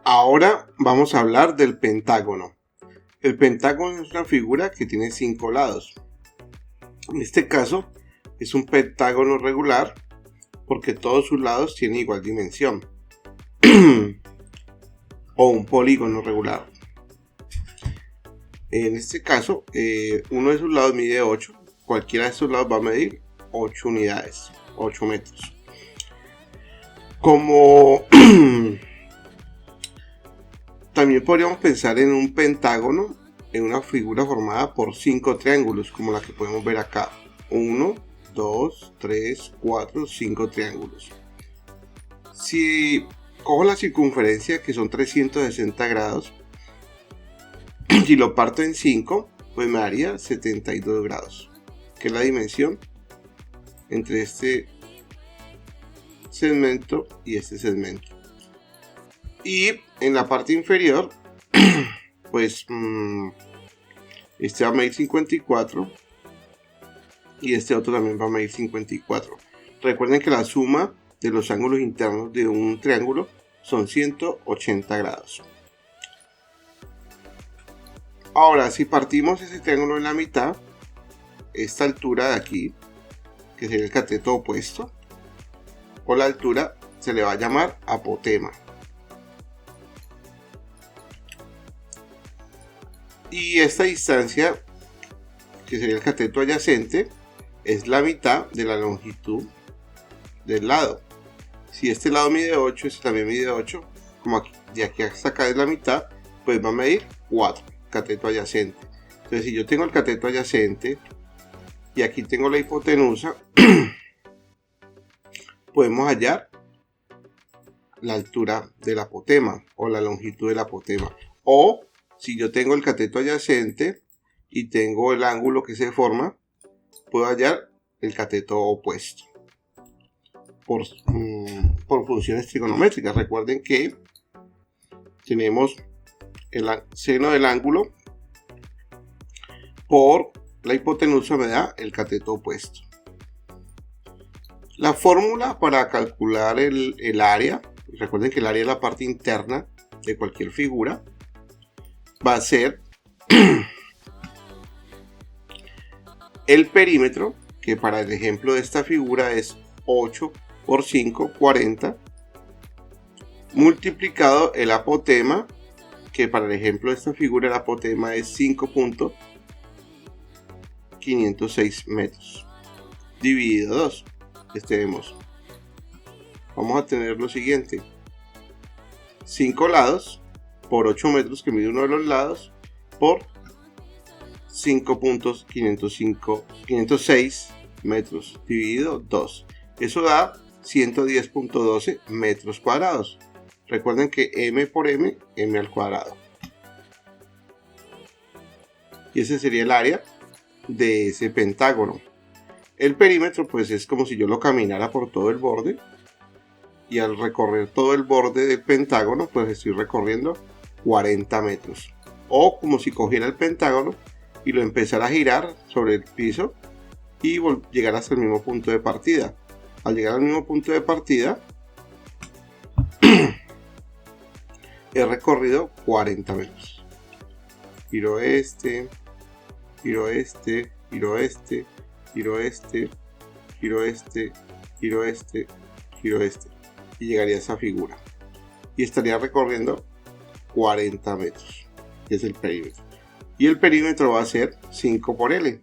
Ahora vamos a hablar del pentágono. El pentágono es una figura que tiene 5 lados. En este caso es un pentágono regular porque todos sus lados tienen igual dimensión. O un polígono regular. En este caso, uno de sus lados mide 8. Cualquiera de estos lados va a medir 8 unidades, 8 metros. Como también podríamos pensar en un pentágono, en una figura formada por 5 triángulos, como la que podemos ver acá. 1, 2, 3, 4, 5 triángulos. Si cojo la circunferencia, que son 360 grados, y lo parto en 5, pues me daría 72 grados, que es la dimensión entre este segmento y este segmento. Y en la parte inferior, pues este va a medir 54 y este otro también va a medir 54. Recuerden que la suma de los ángulos internos de un triángulo son 180 grados. Ahora, si partimos ese triángulo en la mitad, esta altura de aquí, que sería el cateto opuesto, o la altura, se le va a llamar apotema. Y esta distancia, que sería el cateto adyacente, es la mitad de la longitud del lado. Si este lado mide 8, este también mide 8, como aquí, de aquí hasta acá es la mitad, pues va a medir 4, cateto adyacente. Entonces, si yo tengo el cateto adyacente y aquí tengo la hipotenusa, podemos hallar la altura del apotema o la longitud del apotema. O si yo tengo el cateto adyacente y tengo el ángulo que se forma, puedo hallar el cateto opuesto por funciones trigonométricas. Recuerden que tenemos el seno del ángulo por la hipotenusa me da el cateto opuesto. La fórmula para calcular el área, recuerden que el área es la parte interna de cualquier figura, va a ser el perímetro, que para el ejemplo de esta figura es 8 por 5, 40, multiplicado el apotema, que para el ejemplo de esta figura el apotema es 5.506 metros, dividido 2. Vamos a tener lo siguiente: 5 lados por 8 metros, que mide uno de los lados, por 5.506 metros dividido 2. Eso da 110.12 metros cuadrados. Recuerden que m por m, m al cuadrado. Y ese sería el área de ese pentágono. El perímetro pues es como si yo lo caminara por todo el borde, y al recorrer todo el borde del pentágono pues estoy recorriendo 40 metros. O como si cogiera el pentágono y lo empezara a girar sobre el piso y llegar hasta el mismo punto de partida. Al llegar al mismo punto de partida he recorrido 40 metros. Giro este, giro este, giro este, giro este, giro este, giro este, giro este, y llegaría a esa figura y estaría recorriendo 40 metros, que es el perímetro. Y el perímetro va a ser 5 por L,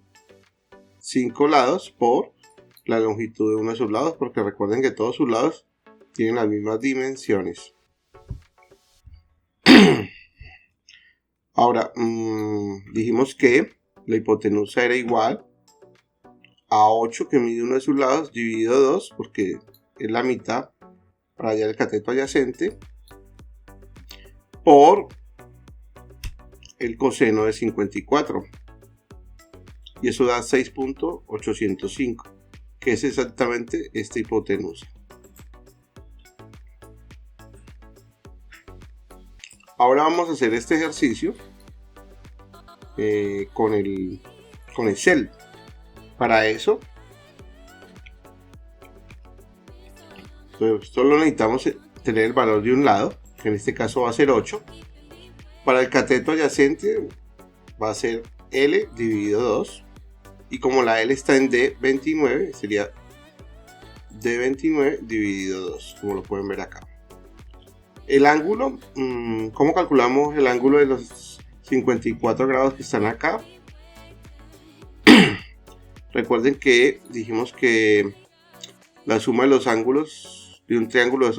5 lados por la longitud de uno de sus lados, porque recuerden que todos sus lados tienen las mismas dimensiones. Ahora, dijimos que la hipotenusa era igual a 8, que mide uno de sus lados, dividido 2, porque es la mitad para hallar el cateto adyacente, por el coseno de 54. Y eso da 6.805, que es exactamente esta hipotenusa. Ahora vamos a hacer este ejercicio con el Excel. Para eso, pues solo necesitamos tener el valor de un lado, que en este caso va a ser 8. Para el cateto adyacente va a ser L dividido 2. Y como la L está en D29, sería D29 dividido 2, como lo pueden ver acá. El ángulo, ¿cómo calculamos el ángulo de los 54 grados que están acá? Recuerden que dijimos que la suma de los ángulos de un triángulo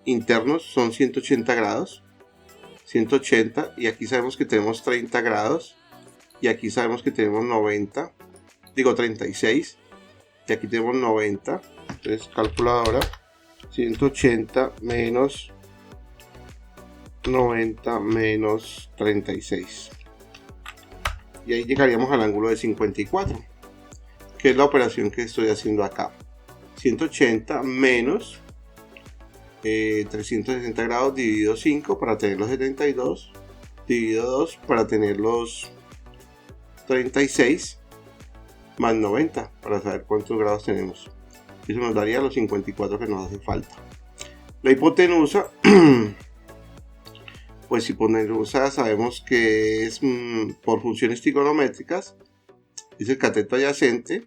internos son 180 grados. 180, y aquí sabemos que tenemos 30 grados. Y aquí sabemos que tenemos 90. Digo 36. Y aquí tenemos 90. Entonces, calculadora. 180 menos 90 menos 36. Y ahí llegaríamos al ángulo de 54. Que es la operación que estoy haciendo acá. 180 menos 360 grados dividido 5 para tener los 72. Dividido 2 para tener los 36. Más 90 para saber cuántos grados tenemos. Eso nos daría los 54 que nos hace falta. La hipotenusa, pues hipotenusa sabemos que es por funciones trigonométricas, es el cateto adyacente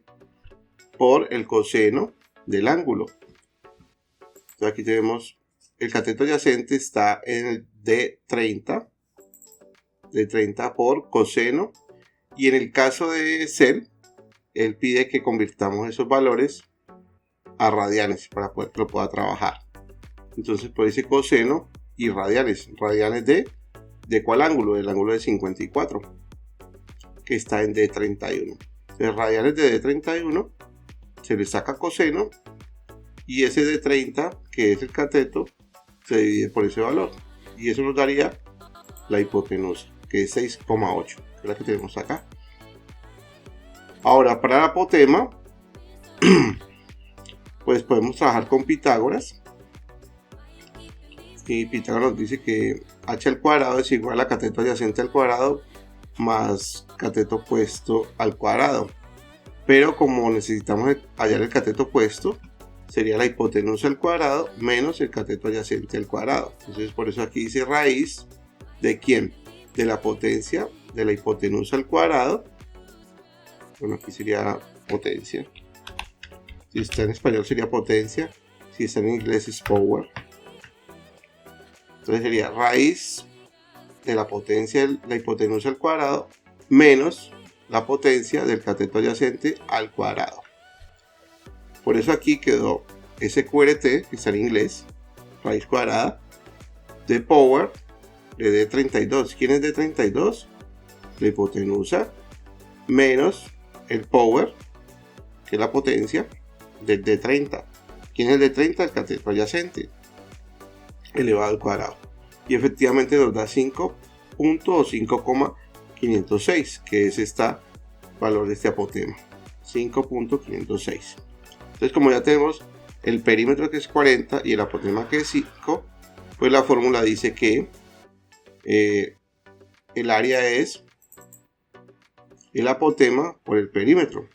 por el coseno del ángulo. Entonces aquí tenemos el cateto adyacente está en el D30, D30 por coseno, y en el caso de CEL, él pide que convirtamos esos valores a radianes para poder que lo pueda trabajar. Entonces pues dice coseno y radianes. Radianes ¿de cuál ángulo? Del ángulo de 54, que está en D31. Entonces radianes de D31 se le saca coseno, y ese D30, que es el cateto, se divide por ese valor. Y eso nos daría la hipotenusa, que es 6,8, que es la que tenemos acá. Ahora, para el apotema, pues podemos trabajar con Pitágoras. Y Pitágoras nos dice que h al cuadrado es igual a cateto adyacente al cuadrado más cateto opuesto al cuadrado. Pero como necesitamos hallar el cateto opuesto, sería la hipotenusa al cuadrado menos el cateto adyacente al cuadrado. Entonces por eso aquí dice raíz de ¿quién? De la potencia de la hipotenusa al cuadrado. Bueno, aquí sería potencia. Si está en español sería potencia. Si está en inglés es power. Entonces sería raíz de la potencia de la hipotenusa al cuadrado menos la potencia del cateto adyacente al cuadrado. Por eso aquí quedó SQRT, que está en inglés, raíz cuadrada, de power de D32. ¿Quién es D32? La hipotenusa menos el power, que es la potencia, del D30. ¿Quién es el D30? El cateto adyacente, elevado al cuadrado. Y efectivamente nos da 5 puntos o 5,506, que es este valor de este apotema. 5.506. Entonces, como ya tenemos el perímetro que es 40 y el apotema que es 5, pues la fórmula dice que el área es el apotema por el perímetro.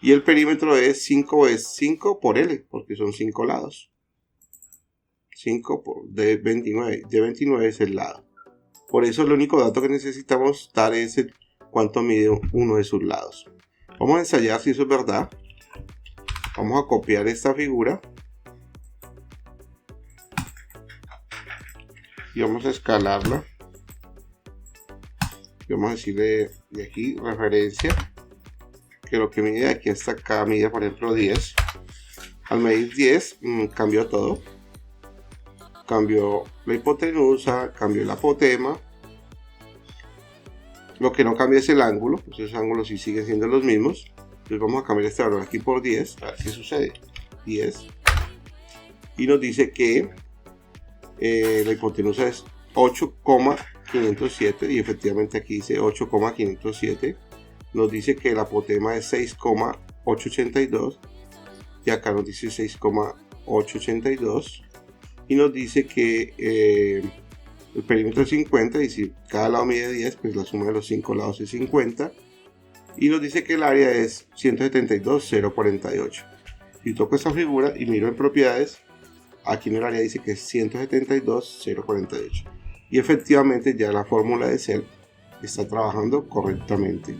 Y el perímetro es 5 por L, porque son 5 lados. 5 por D29. D29 es el lado. Por eso el único dato que necesitamos dar es cuánto mide uno de sus lados. Vamos a ensayar si eso es verdad. Vamos a copiar esta figura y vamos a escalarla. Y vamos a decirle de aquí referencia, que lo que mide de aquí hasta acá mide por ejemplo 10. Al medir 10 cambió todo. Cambió la hipotenusa, cambió el apotema. Lo que no cambia es el ángulo. Esos ángulos sí siguen siendo los mismos. Entonces vamos a cambiar este valor aquí por 10. A ver qué sucede. 10. Y nos dice que la hipotenusa es 8,507. Y efectivamente aquí dice 8,507. Nos dice que el apotema es 6,882. Y acá nos dice 6,882. Y nos dice que el perímetro es 50, y si cada lado mide 10, pues la suma de los 5 lados es 50. Y nos dice que el área es 172,048. Si toco esta figura y miro en propiedades, aquí en el área dice que es 172,048. Y efectivamente ya la fórmula de Excel está trabajando correctamente.